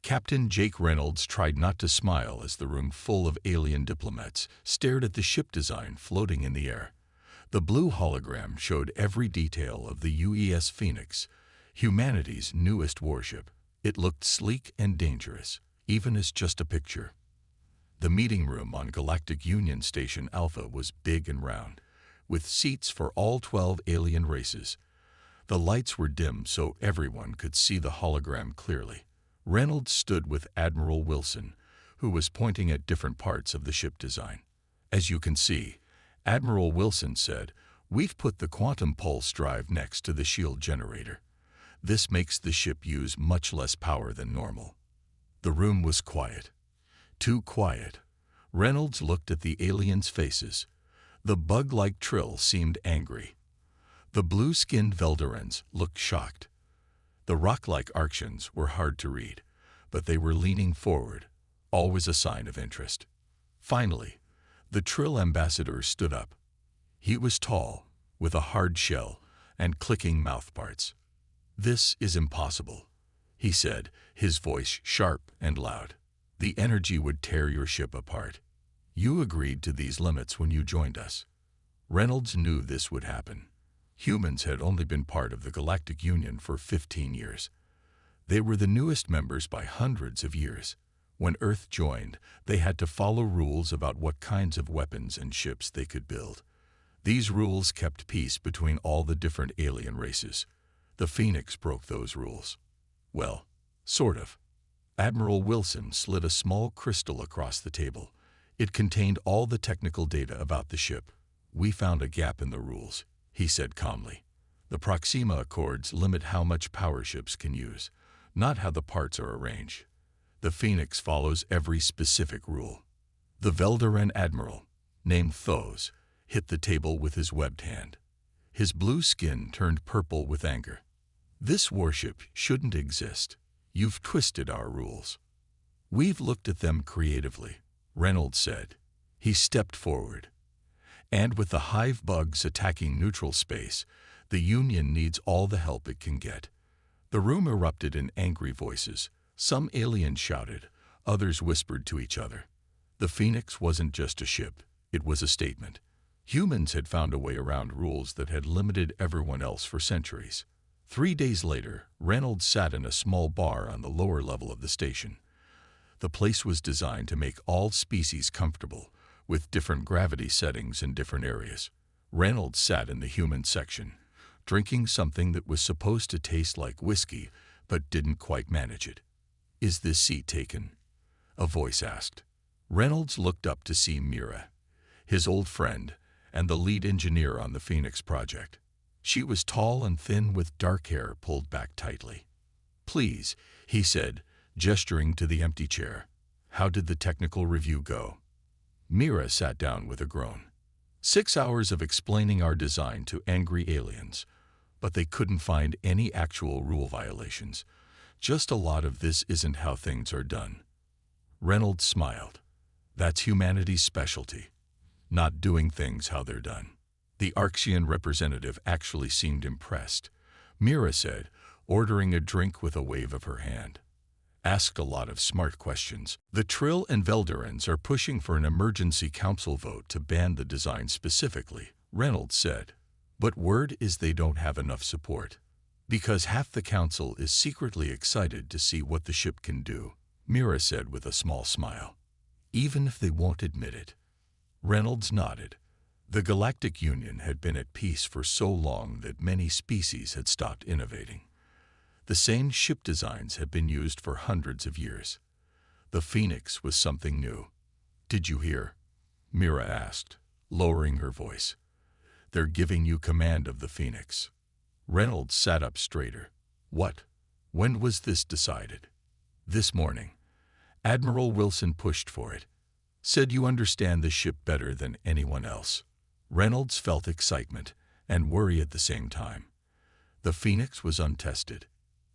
Captain Jake Reynolds tried not to smile as the room full of alien diplomats stared at the ship design floating in the air. The blue hologram showed every detail of the UES Phoenix, humanity's newest warship. It looked sleek and dangerous, even as just a picture. The meeting room on Galactic Union Station Alpha was big and round, with seats for all 12 alien races. The lights were dim so everyone could see the hologram clearly. Reynolds stood with Admiral Wilson, who was pointing at different parts of the ship design. "As you can see," Admiral Wilson said, "we've put the quantum pulse drive next to the shield generator. This makes the ship use much less power than normal." The room was quiet. Too quiet. Reynolds looked at the aliens' faces. The bug-like Trill seemed angry. The blue-skinned Veldorans looked shocked. The rock-like Arctians were hard to read, but they were leaning forward, always a sign of interest. Finally, the Trill ambassador stood up. He was tall, with a hard shell and clicking mouthparts. "This is impossible," he said, his voice sharp and loud. "The energy would tear your ship apart. You agreed to these limits when you joined us." Reynolds knew this would happen. Humans had only been part of the Galactic Union for 15 years. They were the newest members by hundreds of years. When Earth joined, they had to follow rules about what kinds of weapons and ships they could build. These rules kept peace between all the different alien races. The Phoenix broke those rules. Well, sort of. Admiral Wilson slid a small crystal across the table. It contained all the technical data about the ship. "We found a gap in the rules," he said calmly. "The Proxima Accords limit how much power ships can use, not how the parts are arranged. The Phoenix follows every specific rule." The Veldoran admiral, named Thos, hit the table with his webbed hand. His blue skin turned purple with anger. "This warship shouldn't exist. You've twisted our rules." "We've looked at them creatively," Reynolds said. He stepped forward. "And with the hive bugs attacking neutral space, the Union needs all the help it can get." The room erupted in angry voices. Some aliens shouted, others whispered to each other. The Phoenix wasn't just a ship, it was a statement. Humans had found a way around rules that had limited everyone else for centuries. 3 days later, Reynolds sat in a small bar on the lower level of the station. The place was designed to make all species comfortable, with different gravity settings in different areas. Reynolds sat in the human section, drinking something that was supposed to taste like whiskey, but didn't quite manage it. "Is this seat taken?" a voice asked. Reynolds looked up to see Mira, his old friend, and the lead engineer on the Phoenix project. She was tall and thin with dark hair pulled back tightly. "Please," he said, gesturing to the empty chair. "How did the technical review go?" Mira sat down with a groan. 6 hours of explaining our design to angry aliens, but they couldn't find any actual rule violations. Just a lot of "this isn't how things are done." Reynolds smiled. "That's humanity's specialty, not doing things how they're done." The Arxian representative actually seemed impressed. Mira said, ordering a drink with a wave of her hand. "Asked a lot of smart questions. The Trill and Veldorans are pushing for an emergency council vote to ban the design specifically," Reynolds said. "But word is they don't have enough support. Because half the council is secretly excited to see what the ship can do," Mira said with a small smile. "Even if they won't admit it." Reynolds nodded. The Galactic Union had been at peace for so long that many species had stopped innovating. The same ship designs had been used for hundreds of years. The Phoenix was something new. "Did you hear?" Mira asked, lowering her voice. "They're giving you command of the Phoenix." Reynolds sat up straighter. "What? When was this decided?" "This morning. Admiral Wilson pushed for it. Said you understand the ship better than anyone else." Reynolds felt excitement and worry at the same time. The Phoenix was untested.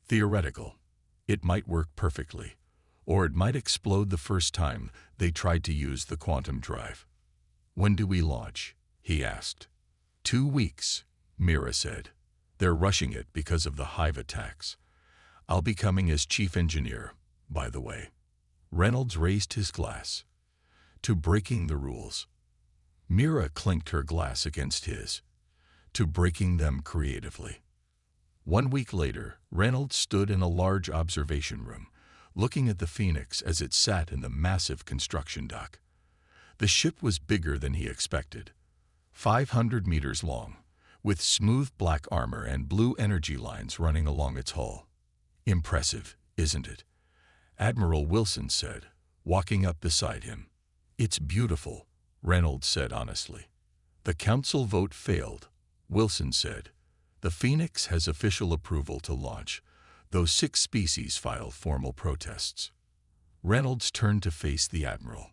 Theoretical. It might work perfectly, or it might explode the first time they tried to use the quantum drive. "When do we launch?" he asked. 2 weeks, Mira said. "They're rushing it because of the hive attacks. I'll be coming as chief engineer, by the way. Reynolds raised his glass. To breaking the rules. Mira clinked her glass against his. To breaking them creatively. 1 week later, Reynolds stood in a large observation room, looking at the Phoenix as it sat in the massive construction dock. The ship was bigger than he expected. 500 meters long, with smooth black armor and blue energy lines running along its hull. Impressive, isn't it? Admiral Wilson said, walking up beside him. It's beautiful, Reynolds said honestly. The council vote failed, Wilson said. The Phoenix has official approval to launch, though 6 species filed formal protests. Reynolds turned to face the admiral.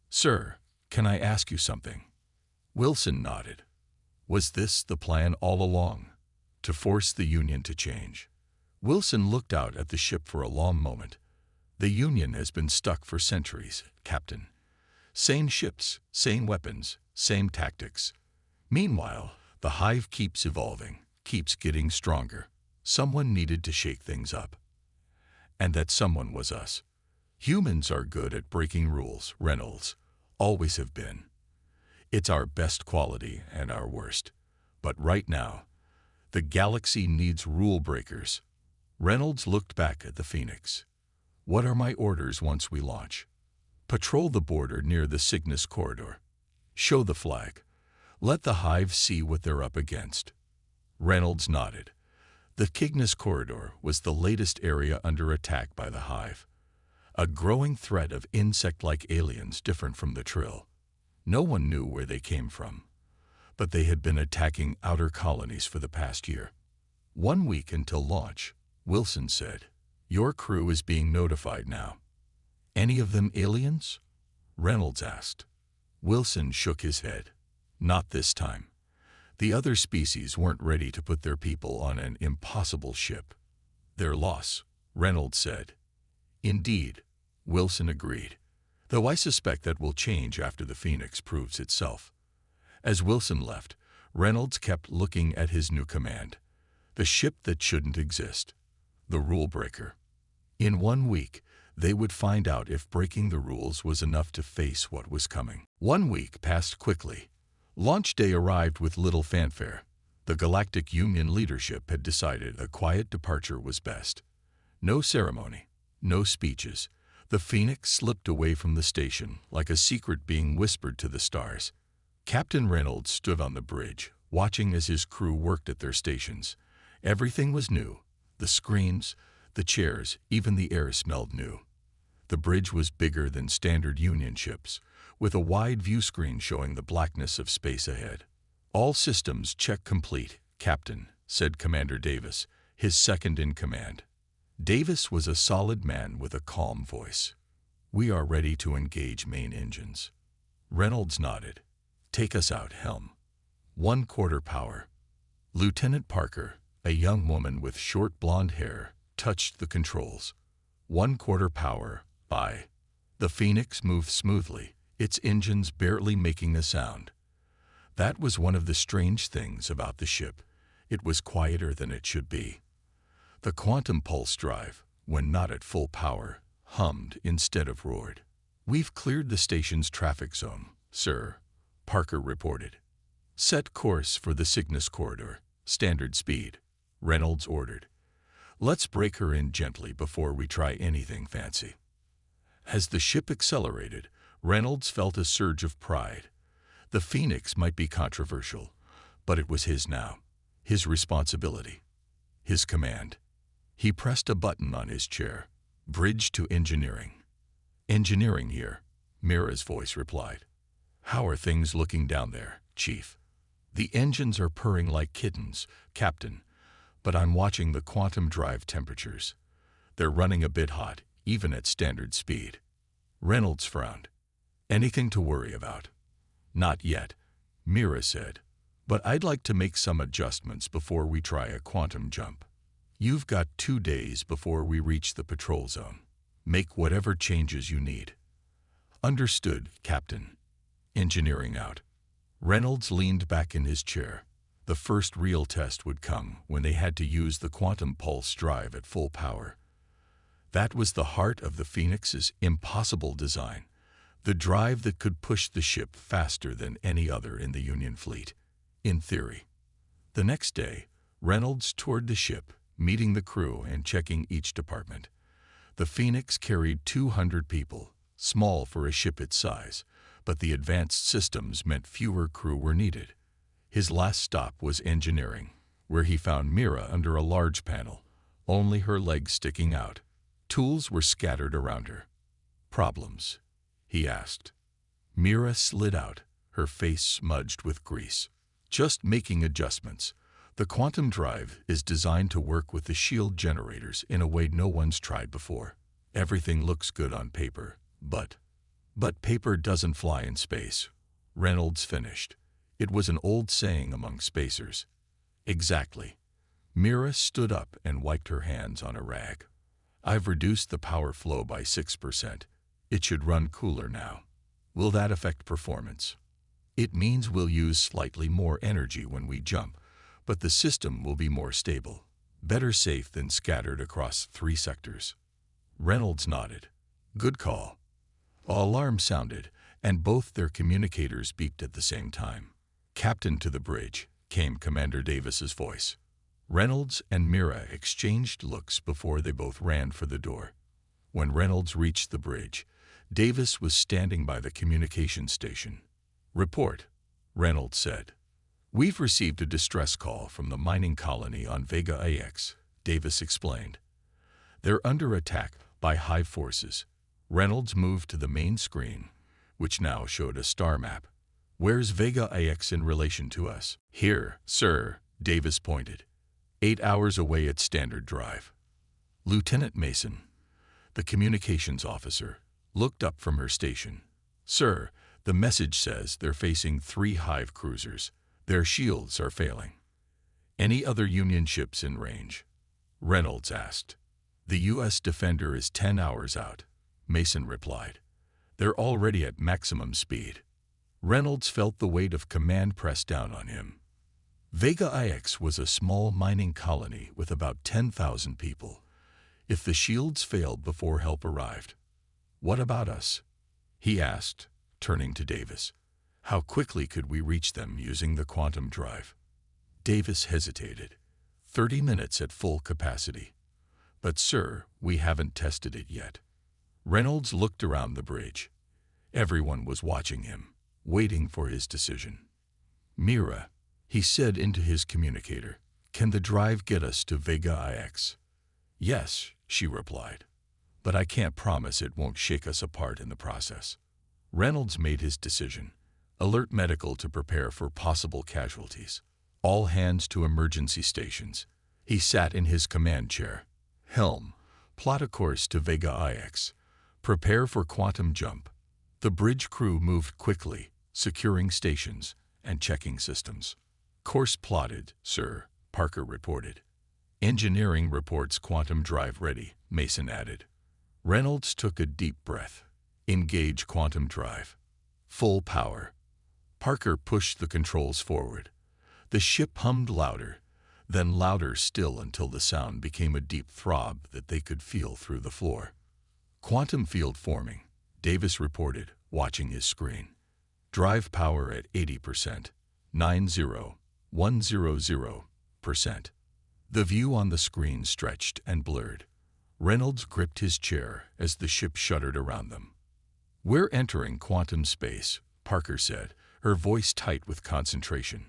Sir, can I ask you something? Wilson nodded. Was this the plan all along? To force the Union to change? Wilson looked out at the ship for a long moment. The Union has been stuck for centuries, Captain. Same ships, same weapons, same tactics. Meanwhile, the hive keeps evolving, keeps getting stronger. Someone needed to shake things up. And that someone was us. Humans are good at breaking rules, Reynolds. Always have been. It's our best quality and our worst. But right now, the galaxy needs rule breakers. Reynolds looked back at the Phoenix. What are my orders once we launch? Patrol the border near the Cygnus corridor. Show the flag. Let the hive see what they're up against. Reynolds nodded. The Cygnus corridor was the latest area under attack by the hive. A growing threat of insect-like aliens different from the Trill. No one knew where they came from, but they had been attacking outer colonies for the past year. 1 week until launch, Wilson said. Your crew is being notified now. Any of them aliens? Reynolds asked. Wilson shook his head. Not this time. The other species weren't ready to put their people on an impossible ship. Their loss, Reynolds said. Indeed, Wilson agreed. Though I suspect that will change after the Phoenix proves itself. As Wilson left, Reynolds kept looking at his new command. The ship that shouldn't exist. The rule breaker. In 1 week, they would find out if breaking the rules was enough to face what was coming. 1 week passed quickly. Launch day arrived with little fanfare. The Galactic Union leadership had decided a quiet departure was best. No ceremony, no speeches. The Phoenix slipped away from the station like a secret being whispered to the stars. Captain Reynolds stood on the bridge, watching as his crew worked at their stations. Everything was new. The screens, the chairs, even the air smelled new. The bridge was bigger than standard Union ships, with a wide view screen showing the blackness of space ahead. All systems check complete, Captain, said Commander Davis, his second in command. Davis was a solid man with a calm voice. We are ready to engage main engines. Reynolds nodded. Take us out, helm. 1/4 power. Lieutenant Parker, a young woman with short blonde hair, touched the controls. 1/4 power, by. The Phoenix moved smoothly, its engines barely making a sound. That was one of the strange things about the ship. It was quieter than it should be. The quantum pulse drive, when not at full power, hummed instead of roared. We've cleared the station's traffic zone, sir, Parker reported. Set course for the Cygnus corridor, standard speed, Reynolds ordered. Let's break her in gently before we try anything fancy. As the ship accelerated, Reynolds felt a surge of pride. The Phoenix might be controversial, but it was his now, his responsibility, his command. He pressed a button on his chair. Bridge to engineering. Engineering here, Mira's voice replied. How are things looking down there, Chief? The engines are purring like kittens, Captain, but I'm watching the quantum drive temperatures. They're running a bit hot, even at standard speed. Reynolds frowned. Anything to worry about? Not yet, Mira said, but I'd like to make some adjustments before we try a quantum jump. You've got 2 days before we reach the patrol zone. Make whatever changes you need. Understood, Captain. Engineering out. Reynolds leaned back in his chair. The first real test would come when they had to use the quantum pulse drive at full power. That was the heart of the Phoenix's impossible design, the drive that could push the ship faster than any other in the Union fleet, in theory. The next day, Reynolds toured the ship, meeting the crew and checking each department. The Phoenix carried 200 people, small for a ship its size, but the advanced systems meant fewer crew were needed. His last stop was engineering, where he found Mira under a large panel, only her legs sticking out. Tools were scattered around her. "Problems?" he asked. Mira slid out, her face smudged with grease. "Just making adjustments. The quantum drive is designed to work with the shield generators in a way no one's tried before. Everything looks good on paper, but paper doesn't fly in space," Reynolds finished. It was an old saying among spacers. "Exactly." Mira stood up and wiped her hands on a rag. "I've reduced the power flow by 6%. It should run cooler now. Will that affect performance?" "It means we'll use slightly more energy when we jump, but the system will be more stable. Better safe than scattered across 3 sectors." Reynolds nodded. "Good call." Alarm sounded, and both their communicators beeped at the same time. "Captain, to the bridge," came Commander Davis's voice. Reynolds and Mira exchanged looks before they both ran for the door. When Reynolds reached the bridge, Davis was standing by the communication station. "Report," Reynolds said. "We've received a distress call from the mining colony on Vega AX," Davis explained. "They're under attack by hive forces." Reynolds moved to the main screen, which now showed a star map. "Where's Vega AX in relation to us?" "Here, sir," Davis pointed. 8 hours away at standard drive. Lieutenant Mason, the communications officer, looked up from her station. "Sir, the message says they're facing 3 hive cruisers. Their shields are failing." "Any other Union ships in range?" Reynolds asked. "The U.S. Defender is 10 hours out," Mason replied. "They're already at maximum speed." Reynolds felt the weight of command press down on him. Vega AX was a small mining colony with about 10,000 people. If the shields failed before help arrived, what about us? He asked, turning to Davis. How quickly could we reach them using the quantum drive? Davis hesitated. 30 minutes at full capacity. But sir, we haven't tested it yet. Reynolds looked around the bridge. Everyone was watching him, waiting for his decision. Mira, he said into his communicator, can the drive get us to Vega AX? Yes, she replied. But I can't promise it won't shake us apart in the process. Reynolds made his decision. Alert medical to prepare for possible casualties. All hands to emergency stations. He sat in his command chair. Helm, plot a course to Vega AX. Prepare for quantum jump. The bridge crew moved quickly, securing stations and checking systems. Course plotted, sir, Parker reported. Engineering reports quantum drive ready, Mason added. Reynolds took a deep breath. Engage quantum drive. Full power. Parker pushed the controls forward. The ship hummed louder, then louder still until the sound became a deep throb that they could feel through the floor. Quantum field forming, Davis reported, watching his screen. Drive power at 80%, 90,100%. The view on the screen stretched and blurred. Reynolds gripped his chair as the ship shuddered around them. We're entering quantum space, Parker said, her voice tight with concentration.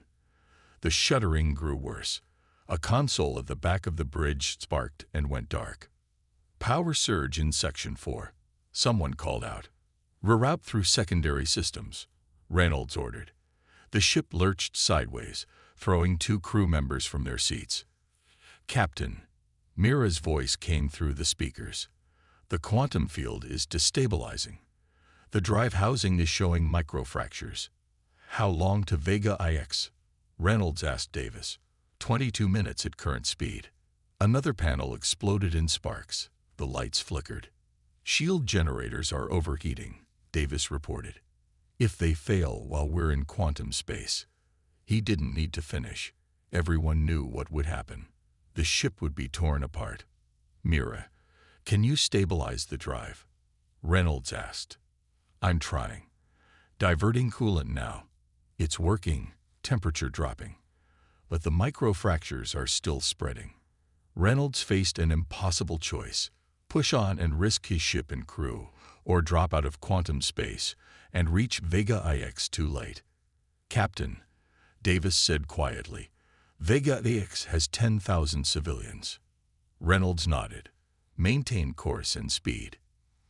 The shuddering grew worse. A console at the back of the bridge sparked and went dark. Power surge in Section 4, someone called out. Reroute through secondary systems, Reynolds ordered. The ship lurched sideways, throwing 2 crew members from their seats. Captain, Mira's voice came through the speakers. The quantum field is destabilizing. The drive housing is showing microfractures. How long to Vega AX? Reynolds asked Davis. 22 minutes at current speed. Another panel exploded in sparks. The lights flickered. Shield generators are overheating, Davis reported. If they fail while we're in quantum space. He didn't need to finish. Everyone knew what would happen. The ship would be torn apart. Mira, "Can you stabilize the drive?" Reynolds asked. "I'm trying. Diverting coolant now. It's working, temperature dropping. But the microfractures are still spreading." Reynolds faced an impossible choice: push on and risk his ship and crew, or drop out of quantum space and reach Vega AX too late. "Captain," Davis said quietly, "Vega AX has 10,000 civilians." Reynolds nodded. "Maintain course and speed.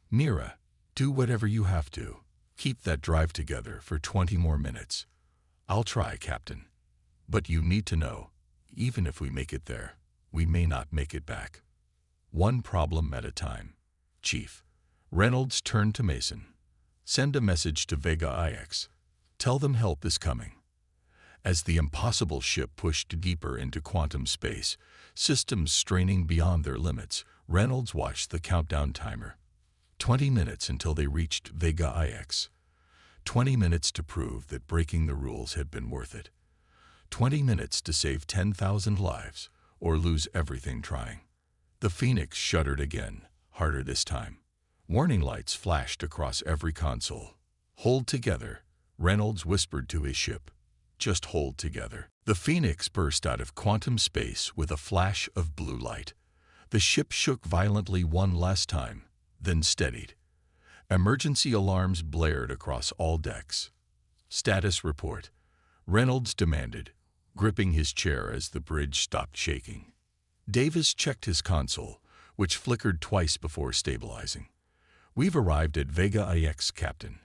Mira, do whatever you have to. Keep that drive together for 20 more minutes." "I'll try, Captain. But you need to know, even if we make it there, we may not make it back. One problem at a time, Chief." Reynolds turned to Mason. "Send a message to Vega AX. Tell them help is coming." As the impossible ship pushed deeper into quantum space, systems straining beyond their limits, Reynolds watched the countdown timer. 20 minutes until they reached Vega AX. 20 minutes to prove that breaking the rules had been worth it. 20 minutes to save 10,000 lives, or lose everything trying. The Phoenix shuddered again, harder this time. Warning lights flashed across every console. "Hold together," Reynolds whispered to his ship. "Just hold together." The Phoenix burst out of quantum space with a flash of blue light. The ship shook violently one last time, then steadied. Emergency alarms blared across all decks. "Status report," Reynolds demanded, gripping his chair as the bridge stopped shaking. Davis checked his console, which flickered twice before stabilizing. "We've arrived at Vega AX, Captain.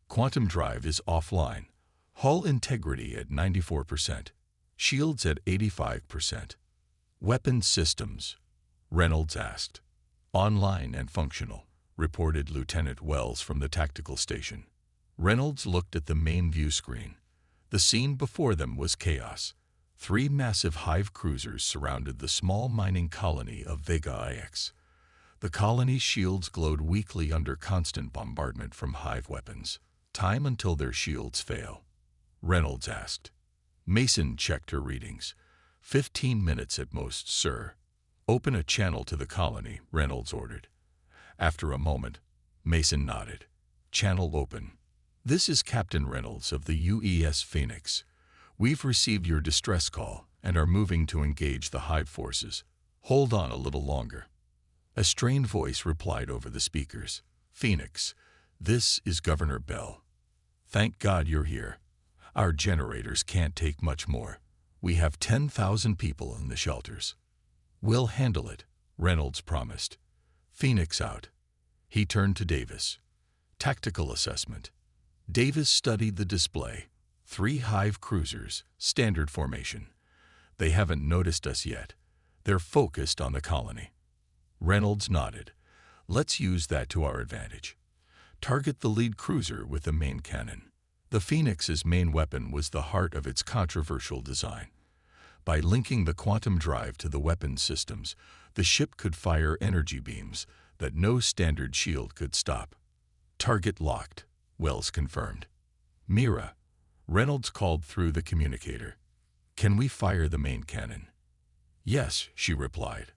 Quantum drive is offline. Hull integrity at 94%. Shields at 85%. Weapons systems?" Reynolds asked. "Online and functional," reported Lieutenant Wells from the tactical station. Reynolds looked at the main view screen. The scene before them was chaos. 3 massive Hive cruisers surrounded the small mining colony of Vega AX. The colony's shields glowed weakly under constant bombardment from Hive weapons. "Time until their shields fail?" Reynolds asked. Mason checked her readings. 15 minutes at most, sir." "Open a channel to the colony," Reynolds ordered. After a moment, Mason nodded. "Channel open. This is Captain Reynolds of the UES Phoenix. We've received your distress call and are moving to engage the Hive forces. Hold on a little longer." A strained voice replied over the speakers. "Phoenix, this is Governor Bell. Thank God you're here. Our generators can't take much more. We have 10,000 people in the shelters." "We'll handle it," Reynolds promised. "Phoenix out." He turned to Davis. "Tactical assessment." Davis studied the display. 3 Hive cruisers, standard formation. "They haven't noticed us yet. They're focused on the colony." Reynolds nodded. "Let's use that to our advantage. Target the lead cruiser with the main cannon." The Phoenix's main weapon was the heart of its controversial design. By linking the quantum drive to the weapons systems, the ship could fire energy beams that no standard shield could stop. "Target locked," Wells confirmed. "Mira," Reynolds called through the communicator. "Can we fire the main cannon?" "Yes," she replied,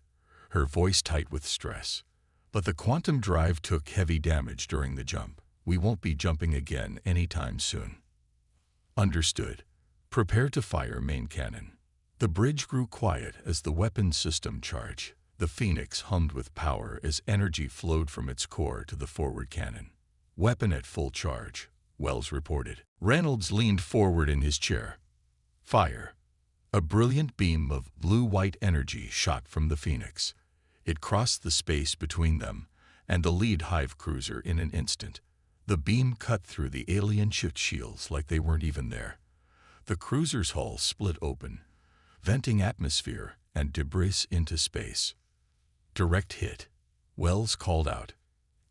her voice tight with stress. "But the quantum drive took heavy damage during the jump. We won't be jumping again anytime soon." "Understood. Prepare to fire main cannon." The bridge grew quiet as the weapons system charged. The Phoenix hummed with power as energy flowed from its core to the forward cannon. "Weapon at full charge," Wells reported. Reynolds leaned forward in his chair. "Fire." A brilliant beam of blue-white energy shot from the Phoenix. It crossed the space between them and the lead Hive cruiser in an instant. The beam cut through the alien ship shields like they weren't even there. The cruiser's hull split open, venting atmosphere and debris into space. "Direct hit," Wells called out.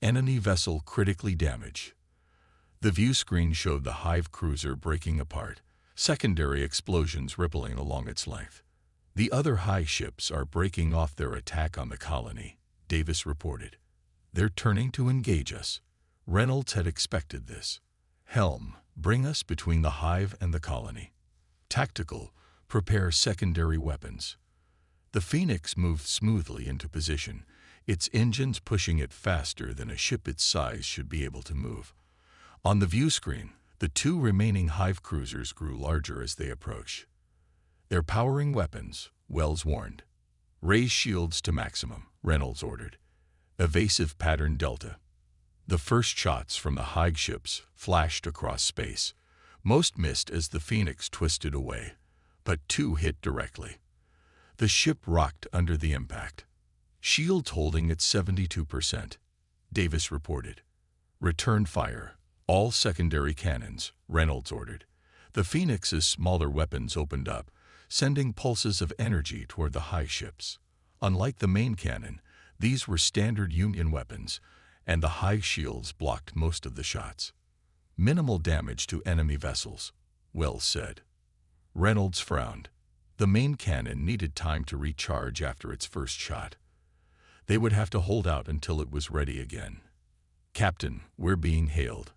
"Enemy vessel critically damaged." The view screen showed the Hive cruiser breaking apart, secondary explosions rippling along its length. "The other Hive ships are breaking off their attack on the colony," Davis reported. "They're turning to engage us." Reynolds had expected this. "Helm, bring us between the Hive and the colony." "Tactical, prepare secondary weapons." The Phoenix moved smoothly into position, its engines pushing it faster than a ship its size should be able to move. On the view screen, the two remaining Hive cruisers grew larger as they approached. "They're powering weapons," Wells warned. "Raise shields to maximum," Reynolds ordered. "Evasive pattern Delta." The first shots from the Hive ships flashed across space. Most missed as the Phoenix twisted away, but two hit directly. The ship rocked under the impact. "Shields holding at 72%, Davis reported. "Return fire. All secondary cannons," Reynolds ordered. The Phoenix's smaller weapons opened up, sending pulses of energy toward the Hive ships. Unlike the main cannon, these were standard Union weapons, and the Hive shields blocked most of the shots. "Minimal damage to enemy vessels," Wells said. Reynolds frowned. The main cannon needed time to recharge after its first shot. They would have to hold out until it was ready again. "Captain, we're being hailed,"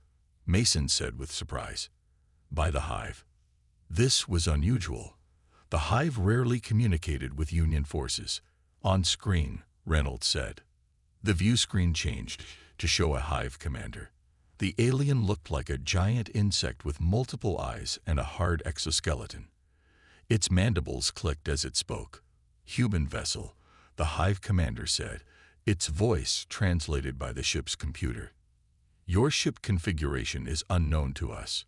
Mason said with surprise. "By the Hive." This was unusual. The Hive rarely communicated with Union forces. "On screen," Reynolds said. The view screen changed to show a Hive commander. The alien looked like a giant insect with multiple eyes and a hard exoskeleton. Its mandibles clicked as it spoke. "Human vessel," the Hive commander said, its voice translated by the ship's computer. "Your ship configuration is unknown to us.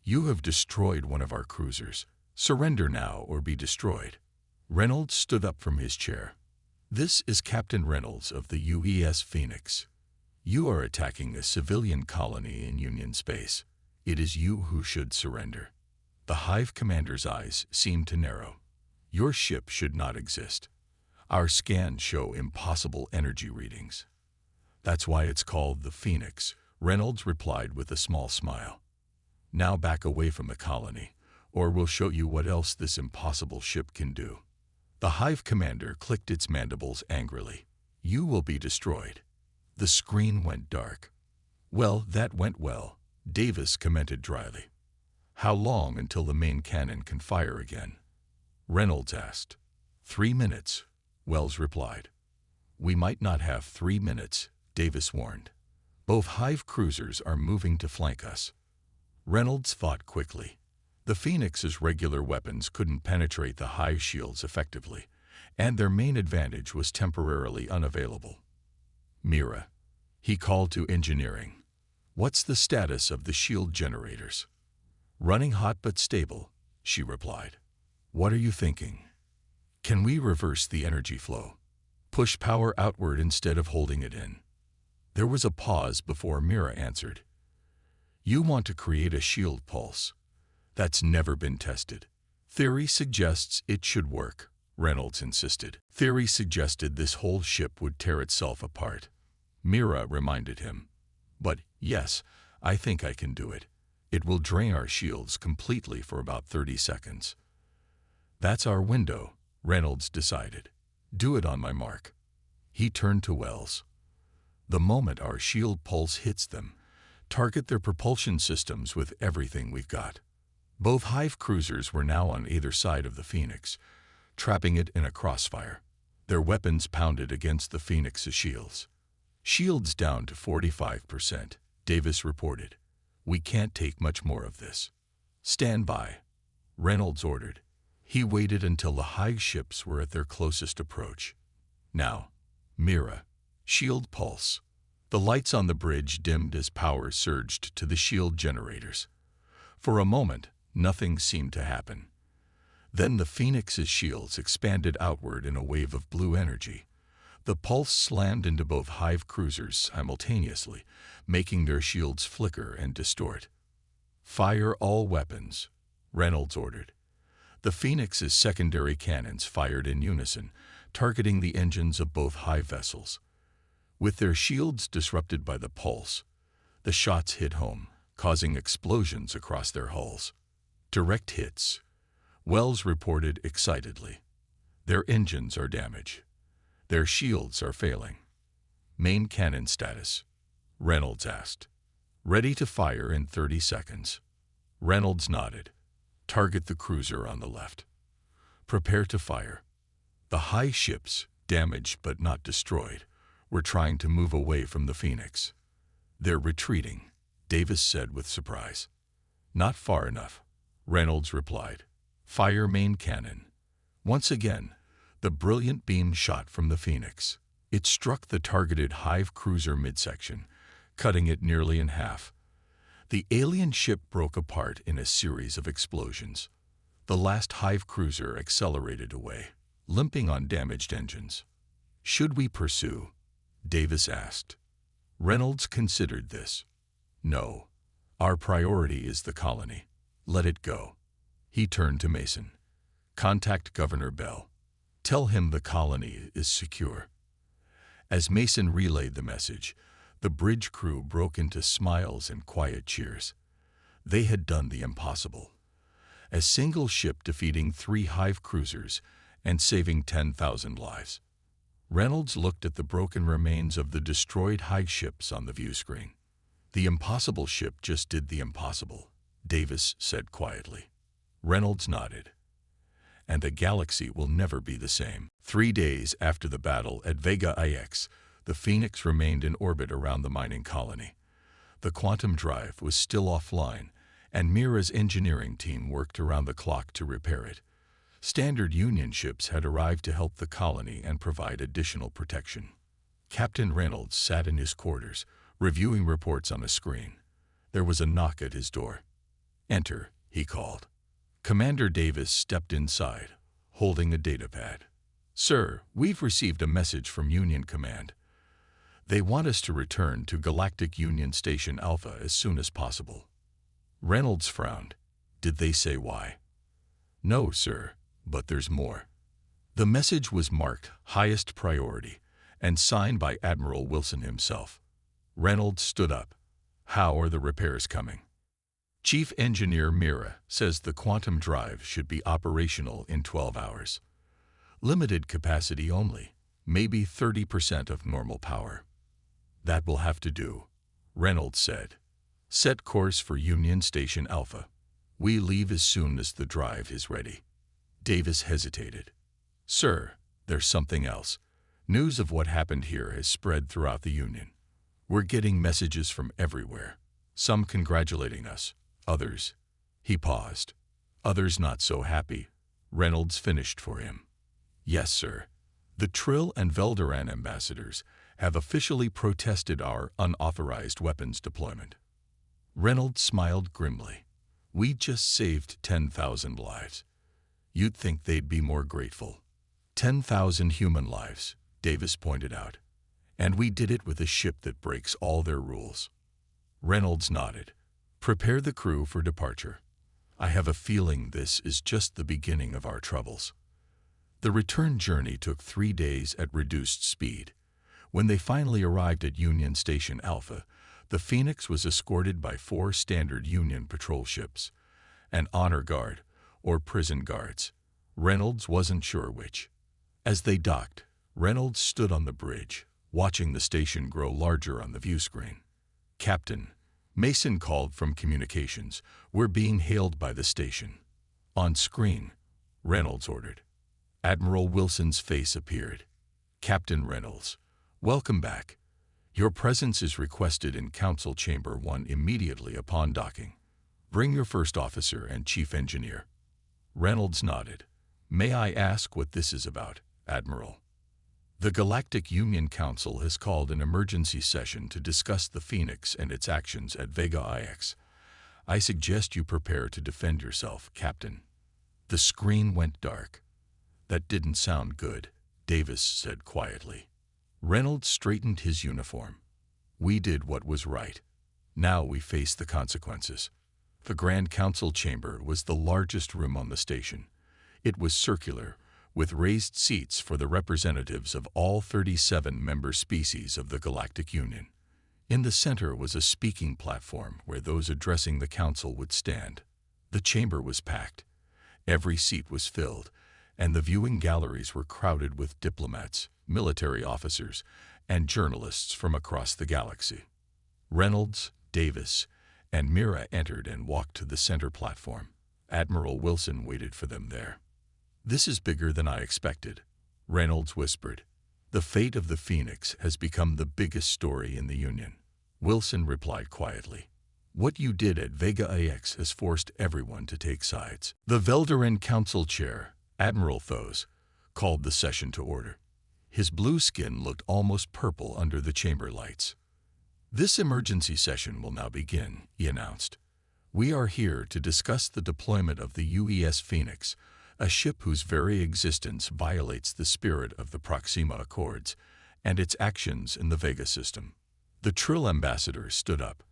You have destroyed one of our cruisers. Surrender now or be destroyed." Reynolds stood up from his chair. "This is Captain Reynolds of the UES Phoenix. You are attacking a civilian colony in Union space. It is you who should surrender." The Hive commander's eyes seemed to narrow. "Your ship should not exist. Our scans show impossible energy readings." "That's why it's called the Phoenix," Reynolds replied with a small smile. "Now back away from the colony, or we'll show you what else this impossible ship can do." The Hive commander clicked its mandibles angrily. "You will be destroyed." The screen went dark. "Well, that went well," Davis commented dryly. "How long until the main cannon can fire again?" Reynolds asked. 3 minutes, Wells replied. "We might not have 3 minutes," Davis warned. "Both Hive cruisers are moving to flank us." Reynolds thought quickly. The Phoenix's regular weapons couldn't penetrate the Hive shields effectively, and their main advantage was temporarily unavailable. "Mira," he called to engineering. "What's the status of the shield generators?" "Running hot but stable," she replied. "What are you thinking?" "Can we reverse the energy flow? Push power outward instead of holding it in?" There was a pause before Mira answered. "You want to create a shield pulse. That's never been tested." "Theory suggests it should work," Reynolds insisted. "Theory suggested this whole ship would tear itself apart," Mira reminded him. "But yes, I think I can do it. It will drain our shields completely for about 30 seconds. "That's our window," Reynolds decided. "Do it on my mark." He turned to Wells. "The moment our shield pulse hits them, target their propulsion systems with everything we've got." Both Hive cruisers were now on either side of the Phoenix, trapping it in a crossfire. Their weapons pounded against the Phoenix's shields. "Shields down to 45%, Davis reported. "We can't take much more of this." "Stand by," Reynolds ordered. He waited until the Hive ships were at their closest approach. "Now, Mira, shield pulse." The lights on the bridge dimmed as power surged to the shield generators. For a moment, nothing seemed to happen. Then the Phoenix's shields expanded outward in a wave of blue energy. The pulse slammed into both Hive cruisers simultaneously, making their shields flicker and distort. "Fire all weapons," Reynolds ordered. The Phoenix's secondary cannons fired in unison, targeting the engines of both Hive vessels. With their shields disrupted by the pulse, the shots hit home, causing explosions across their hulls. "Direct hits," Wells reported excitedly. "Their engines are damaged. Their shields are failing." "Main cannon status?" Reynolds asked. "Ready to fire in 30 seconds. Reynolds nodded. "Target the cruiser on the left. Prepare to fire." The Hive ships, damaged but not destroyed, We're trying to move away from the Phoenix. They're retreating, Davis said with surprise. Not far enough, Reynolds replied. Fire main cannon. Once again, the brilliant beam shot from the Phoenix. It struck the targeted Hive cruiser midsection, cutting it nearly in half. The alien ship broke apart in a series of explosions. The last Hive cruiser accelerated away, limping on damaged engines. Should we pursue? Davis asked. Reynolds considered this. No. Our priority is the colony. Let it go. He turned to Mason. Contact Governor Bell. Tell him the colony is secure. As Mason relayed the message, the bridge crew broke into smiles and quiet cheers. They had done the impossible. A single ship defeating 3 Hive cruisers and saving 10,000 lives. Reynolds looked at the broken remains of the destroyed Hive ships on the view screen. The impossible ship just did the impossible, Davis said quietly. Reynolds nodded. And the galaxy will never be the same. 3 days after the battle at Vega AX, the Phoenix remained in orbit around the mining colony. The quantum drive was still offline, and Mira's engineering team worked around the clock to repair it. Standard Union ships had arrived to help the colony and provide additional protection. Captain Reynolds sat in his quarters, reviewing reports on a screen. There was a knock at his door. Enter, he called. Commander Davis stepped inside, holding a datapad. Sir, we've received a message from Union Command. They want us to return to Galactic Union Station Alpha as soon as possible. Reynolds frowned. Did they say why? No, sir, but there's more. The message was marked highest priority and signed by Admiral Wilson himself. Reynolds stood up. How are the repairs coming? Chief Engineer Mira says the quantum drive should be operational in 12 hours. Limited capacity only, maybe 30% of normal power. That will have to do, Reynolds said. Set course for Union Station Alpha. We leave as soon as the drive is ready. Davis hesitated. Sir, there's something else. News of what happened here has spread throughout the Union. We're getting messages from everywhere, some congratulating us, others. He paused. Others not so happy. Reynolds finished for him. Yes, sir. The Trill and Velderan ambassadors have officially protested our unauthorized weapons deployment. Reynolds smiled grimly. We just saved 10,000 lives. You'd think they'd be more grateful. 10,000 human lives, Davis pointed out. And we did it with a ship that breaks all their rules. Reynolds nodded. Prepare the crew for departure. I have a feeling this is just the beginning of our troubles. The return journey took 3 days at reduced speed. When they finally arrived at Union Station Alpha, the Phoenix was escorted by 4 standard Union patrol ships, an honor guard, or prison guards. Reynolds wasn't sure which. As they docked, Reynolds stood on the bridge, watching the station grow larger on the view screen. Captain, Mason called from communications. We're being hailed by the station. On screen, Reynolds ordered. Admiral Wilson's face appeared. Captain Reynolds, welcome back. Your presence is requested in Council Chamber 1 immediately upon docking. Bring your first officer and chief engineer. Reynolds nodded. May I ask what this is about, Admiral? The Galactic Union Council has called an emergency session to discuss the Phoenix and its actions at Vega AX. I suggest you prepare to defend yourself, Captain. The screen went dark. That didn't sound good, Davis said quietly. Reynolds straightened his uniform. We did what was right. Now we face the consequences. The Grand Council chamber was the largest room on the station. It was circular, with raised seats for the representatives of all 37 member species of the Galactic Union. In the center was a speaking platform where those addressing the council would stand. The chamber was packed. Every seat was filled, and the viewing galleries were crowded with diplomats, military officers, and journalists from across the galaxy. Reynolds, Davis, and Mira entered and walked to the center platform. Admiral Wilson waited for them there. This is bigger than I expected, Reynolds whispered. The fate of the Phoenix has become the biggest story in the Union. Wilson replied quietly. What you did at Vega AX has forced everyone to take sides. The Veldaren Council Chair, Admiral Thos, called the session to order. His blue skin looked almost purple under the chamber lights. This emergency session will now begin, he announced. We are here to discuss the deployment of the UES Phoenix, a ship whose very existence violates the spirit of the Proxima Accords and its actions in the Vega system. The Trill ambassadors stood up.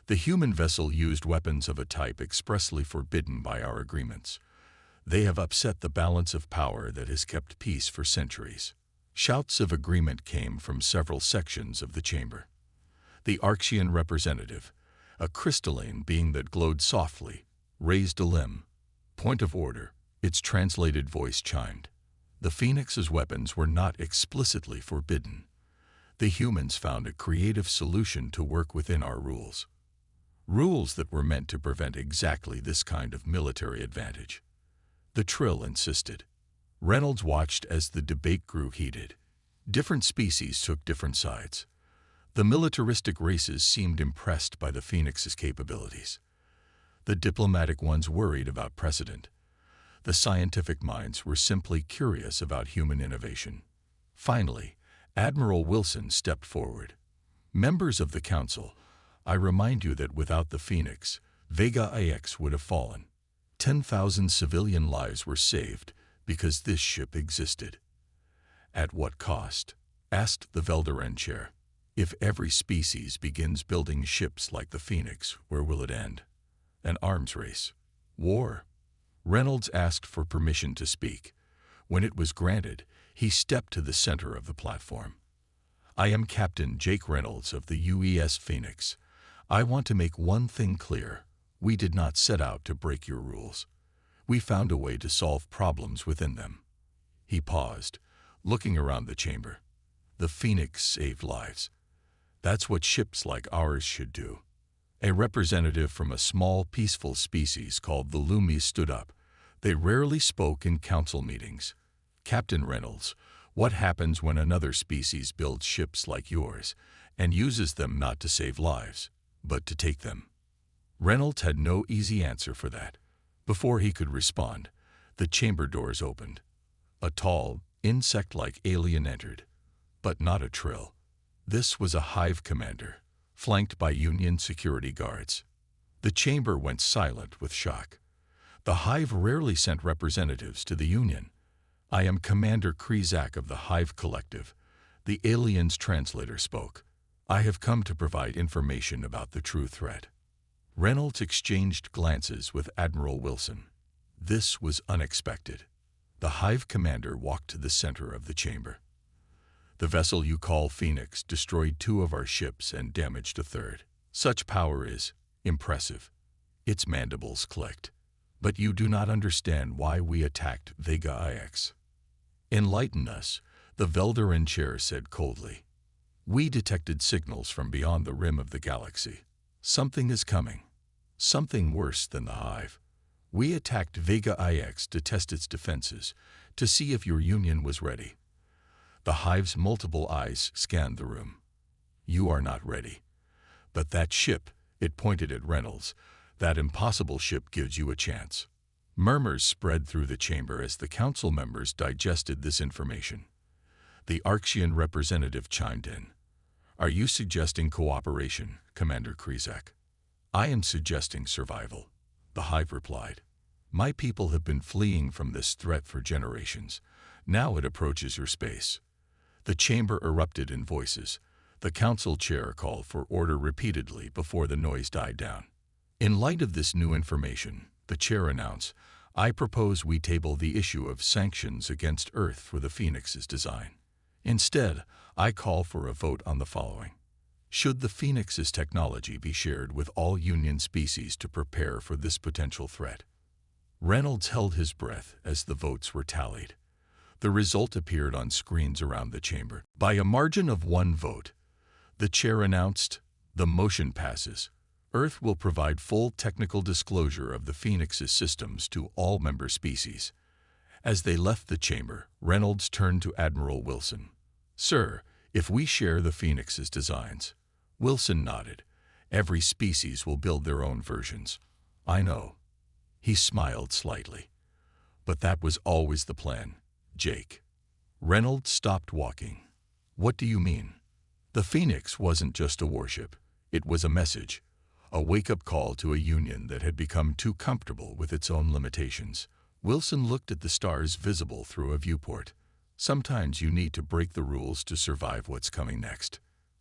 The human vessel used weapons of a type expressly forbidden by our agreements. They have upset the balance of power that has kept peace for centuries. Shouts of agreement came from several sections of the chamber. The Archean representative, a crystalline being that glowed softly, raised a limb. Point of order, its translated voice chimed. The Phoenix's weapons were not explicitly forbidden. The humans found a creative solution to work within our rules. Rules that were meant to prevent exactly this kind of military advantage. The Trill insisted. Reynolds watched as the debate grew heated. Different species took different sides. The militaristic races seemed impressed by the Phoenix's capabilities. The diplomatic ones worried about precedent. The scientific minds were simply curious about human innovation. Finally, Admiral Wilson stepped forward. Members of the Council, I remind you that without the Phoenix, Vega AX would have fallen. 10,000 civilian lives were saved because this ship existed. At what cost? Asked the Veldaren chair. If every species begins building ships like the Phoenix, where will it end? An arms race. War. Reynolds asked for permission to speak. When it was granted, he stepped to the center of the platform. I am Captain Jake Reynolds of the UES Phoenix. I want to make one thing clear. We did not set out to break your rules. We found a way to solve problems within them. He paused, looking around the chamber. The Phoenix saved lives. That's what ships like ours should do. A representative from a small, peaceful species called the Lumis stood up. They rarely spoke in council meetings. Captain Reynolds, what happens when another species builds ships like yours and uses them not to save lives, but to take them? Reynolds had no easy answer for that. Before he could respond, the chamber doors opened. A tall, insect-like alien entered, but not a Trill. This was a hive commander, flanked by Union security guards. The chamber went silent with shock. The hive rarely sent representatives to the Union. I am Commander Krizak of the Hive Collective. The alien's translator spoke. I have come to provide information about the true threat. Reynolds exchanged glances with Admiral Wilson. This was unexpected. The Hive commander walked to the center of the chamber. The vessel you call Phoenix destroyed 2 of our ships and damaged a 3rd. Such power is impressive. Its mandibles clicked. But you do not understand why we attacked Vega AX. Enlighten us, the Veldaren chair said coldly. We detected signals from beyond the rim of the galaxy. Something is coming. Something worse than the Hive. We attacked Vega AX to test its defenses, to see if your Union was ready. The Hive's multiple eyes scanned the room. You are not ready. But that ship, it pointed at Reynolds, that impossible ship gives you a chance. Murmurs spread through the chamber as the council members digested this information. The Archean representative chimed in. Are you suggesting cooperation, Commander Krizak? I am suggesting survival, the Hive replied. My people have been fleeing from this threat for generations. Now it approaches your space. The chamber erupted in voices. The council chair called for order repeatedly before the noise died down. In light of this new information, the chair announced, I propose we table the issue of sanctions against Earth for the Phoenix's design. Instead, I call for a vote on the following. Should the Phoenix's technology be shared with all Union species to prepare for this potential threat? Reynolds held his breath as the votes were tallied. The result appeared on screens around the chamber. By a margin of 1 vote, the chair announced, the motion passes. Earth will provide full technical disclosure of the Phoenix's systems to all member species. As they left the chamber, Reynolds turned to Admiral Wilson. Sir, if we share the Phoenix's designs. Wilson nodded. Every species will build their own versions. I know. He smiled slightly. But that was always the plan, Jake. Reynolds stopped walking. What do you mean? The Phoenix wasn't just a warship. It was a message, a wake-up call to a union that had become too comfortable with its own limitations. Wilson looked at the stars visible through a viewport. Sometimes you need to break the rules to survive what's coming next.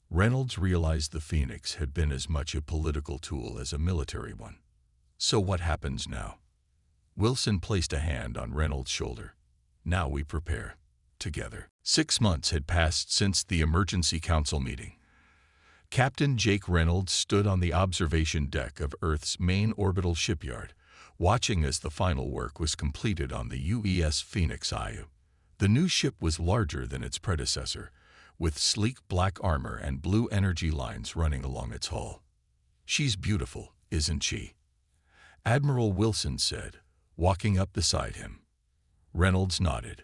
Reynolds realized the Phoenix had been as much a political tool as a military one. So what happens now? Wilson placed a hand on Reynolds' shoulder. Now we prepare. Together. 6 months had passed since the emergency council meeting. Captain Jake Reynolds stood on the observation deck of Earth's main orbital shipyard, watching as the final work was completed on the UES Phoenix IU. The new ship was larger than its predecessor, with sleek black armor and blue energy lines running along its hull. She's beautiful, isn't she? Admiral Wilson said, walking up beside him. Reynolds nodded.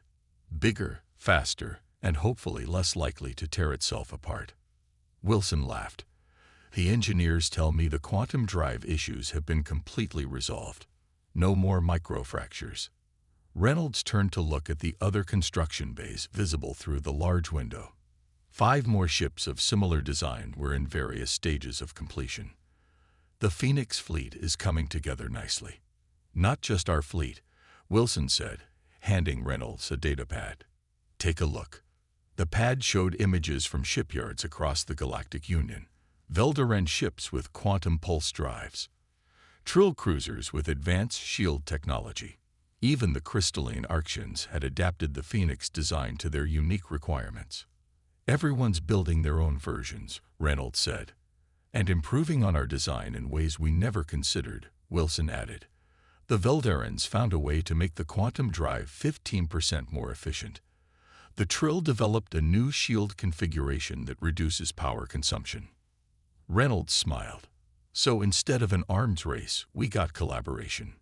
Bigger, faster, and hopefully less likely to tear itself apart. Wilson laughed. The engineers tell me the quantum drive issues have been completely resolved. No more microfractures. Reynolds turned to look at the other construction bays visible through the large window. 5 more ships of similar design were in various stages of completion. The Phoenix fleet is coming together nicely. Not just our fleet, Wilson said, handing Reynolds a datapad. Take a look. The pad showed images from shipyards across the Galactic Union, Veldaran ships with quantum pulse drives, Trill cruisers with advanced shield technology. Even the crystalline Arctians had adapted the Phoenix design to their unique requirements. Everyone's building their own versions, Reynolds said, and improving on our design in ways we never considered, Wilson added. The Veldarans found a way to make the quantum drive 15% more efficient. The Trill developed a new shield configuration that reduces power consumption. Reynolds smiled. So instead of an arms race, we got collaboration.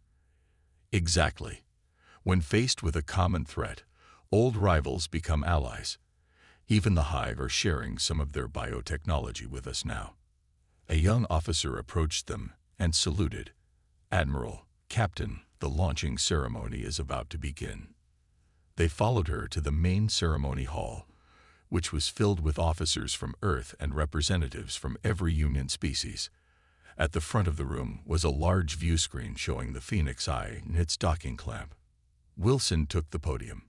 Exactly. When faced with a common threat, old rivals become allies. Even the Hive are sharing some of their biotechnology with us now. A young officer approached them and saluted. Admiral, Captain, the launching ceremony is about to begin. They followed her to the main ceremony hall, which was filled with officers from Earth and representatives from every Union species. At the front of the room was a large view screen showing the Phoenix Eye and its docking clamp. Wilson took the podium.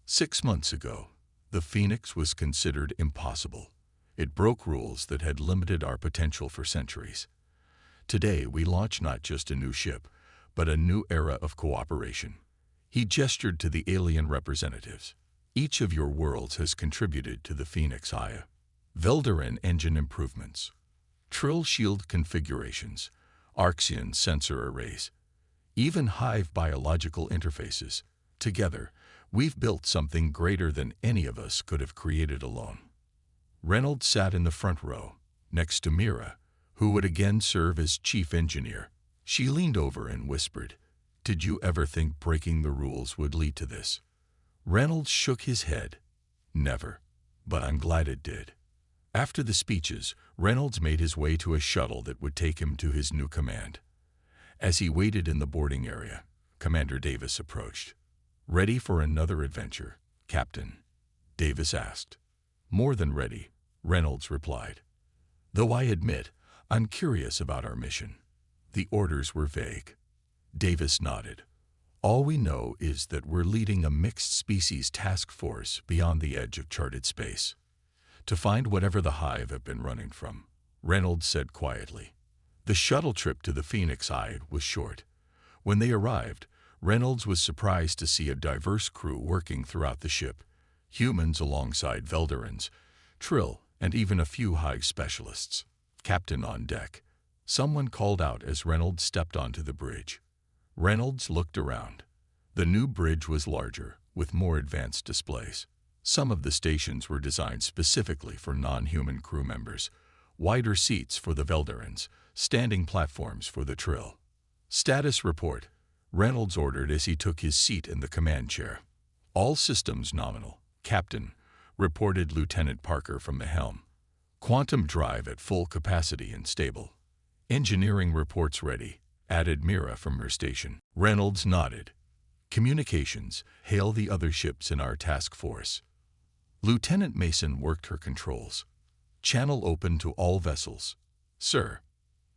6 months ago, the Phoenix was considered impossible. It broke rules that had limited our potential for centuries. Today, we launch not just a new ship, but a new era of cooperation. He gestured to the alien representatives. Each of your worlds has contributed to the Phoenix Eye. Veldaran engine improvements, Trill shield configurations, Arxian sensor arrays, even Hive biological interfaces. Together, we've built something greater than any of us could have created alone. Reynolds sat in the front row, next to Mira, who would again serve as chief engineer. She leaned over and whispered, "Did you ever think breaking the rules would lead to this?" Reynolds shook his head. Never. But I'm glad it did. After the speeches, Reynolds made his way to a shuttle that would take him to his new command. As he waited in the boarding area, Commander Davis approached. "Ready for another adventure, Captain?" Davis asked. "More than ready," Reynolds replied. "Though I admit, I'm curious about our mission." The orders were vague. Davis nodded. "All we know is that we're leading a mixed-species task force beyond the edge of charted space, to find whatever the Hive have been running from," Reynolds said quietly. The shuttle trip to the Phoenix Eye was short. When they arrived, Reynolds was surprised to see a diverse crew working throughout the ship, humans alongside Veldarans, Trill, and even a few Hive specialists. "Captain on deck," someone called out as Reynolds stepped onto the bridge. Reynolds looked around. The new bridge was larger, with more advanced displays. Some of the stations were designed specifically for non-human crew members, wider seats for the Veldarans, standing platforms for the Trill. "Status report," Reynolds ordered as he took his seat in the command chair. "All systems nominal, Captain. reported Lieutenant Parker from the helm. "Quantum drive at full capacity and stable. Engineering reports ready," added Mira from her station. Reynolds nodded. "Communications, hail the other ships in our task force." Lieutenant Mason worked her controls. "Channel open to all vessels." "Sir."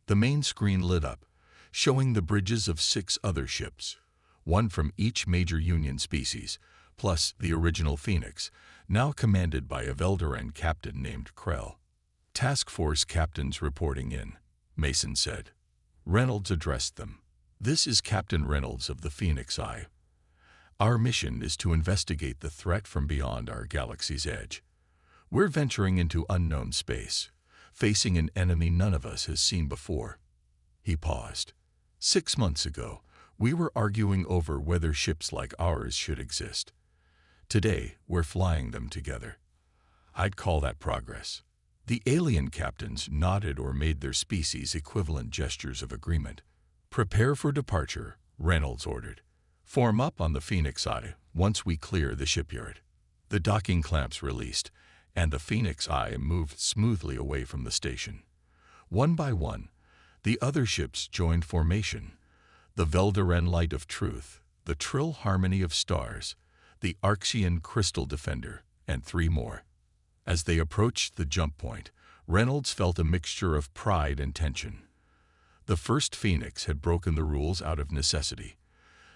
The main screen lit up, showing the bridges of 6 other ships, one from each major Union species, plus the original Phoenix, now commanded by a Veldaran captain named Krell. "Task force captains reporting in," Mason said. Reynolds addressed them. "This is Captain Reynolds of the Phoenix Eye. Our mission is to investigate the threat from beyond our galaxy's edge. We're venturing into unknown space, facing an enemy none of us has seen before." He paused. 6 months ago, we were arguing over whether ships like ours should exist. Today, we're flying them together. I'd call that progress." The alien captains nodded or made their species equivalent gestures of agreement. "Prepare for departure," Reynolds ordered. "Form up on the Phoenix Eye once we clear the shipyard." The docking clamps released, and the Phoenix Eye moved smoothly away from the station. One by one, the other ships joined formation. The Veldaran Light of Truth, the Trill Harmony of Stars, the Arxian Crystal Defender, and 3 more. As they approached the jump point, Reynolds felt a mixture of pride and tension. The first Phoenix had broken the rules out of necessity.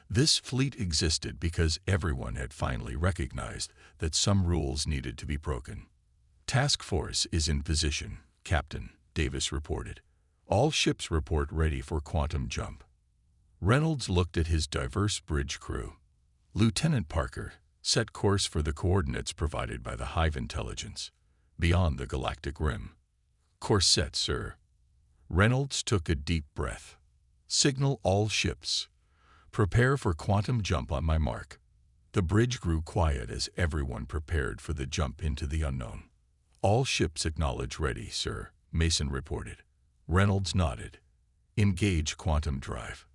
This fleet existed because everyone had finally recognized that some rules needed to be broken. "Task force is in position," Captain Davis reported. "All ships report ready for quantum jump." Reynolds looked at his diverse bridge crew. "Lieutenant Parker, set course for the coordinates provided by the Hive intelligence, beyond the galactic rim." "Course set, sir." Reynolds took a deep breath. "Signal all ships. Prepare for quantum jump on my mark." The bridge grew quiet as everyone prepared for the jump into the unknown. "All ships acknowledge ready, sir," Mason reported. Reynolds nodded. "Engage quantum drive."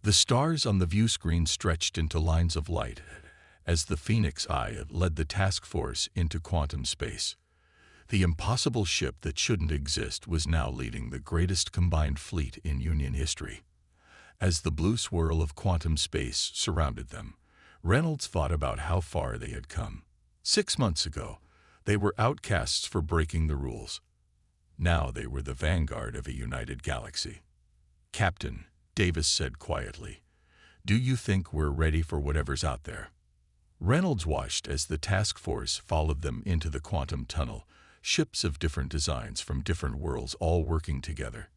The stars on the view screen stretched into lines of light as the Phoenix Eye led the task force into quantum space. The impossible ship that shouldn't exist was now leading the greatest combined fleet in Union history. As the blue swirl of quantum space surrounded them, Reynolds thought about how far they had come. 6 months ago, they were outcasts for breaking the rules. Now they were the vanguard of a united galaxy. "Captain," Davis said quietly, "do you think we're ready for whatever's out there?" Reynolds watched as the task force followed them into the quantum tunnel, ships of different designs from different worlds all working together.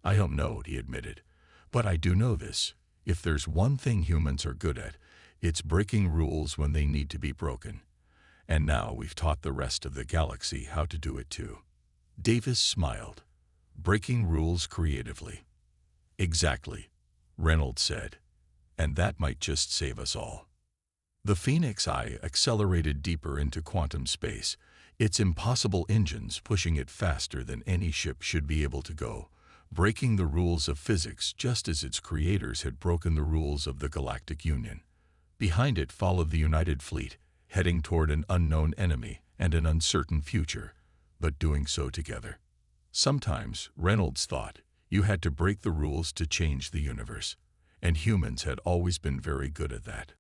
"I don't know," he admitted, "but I do know this. If there's one thing humans are good at, it's breaking rules when they need to be broken. And now we've taught the rest of the galaxy how to do it too." Davis smiled. "Breaking rules creatively." "Exactly," Reynolds said, "and that might just save us all." The Phoenix Eye accelerated deeper into quantum space, its impossible engines pushing it faster than any ship should be able to go, breaking the rules of physics just as its creators had broken the rules of the Galactic Union. Behind it followed the United Fleet, heading toward an unknown enemy and an uncertain future, but doing so together. Sometimes, Reynolds thought, you had to break the rules to change the universe, and humans had always been very good at that.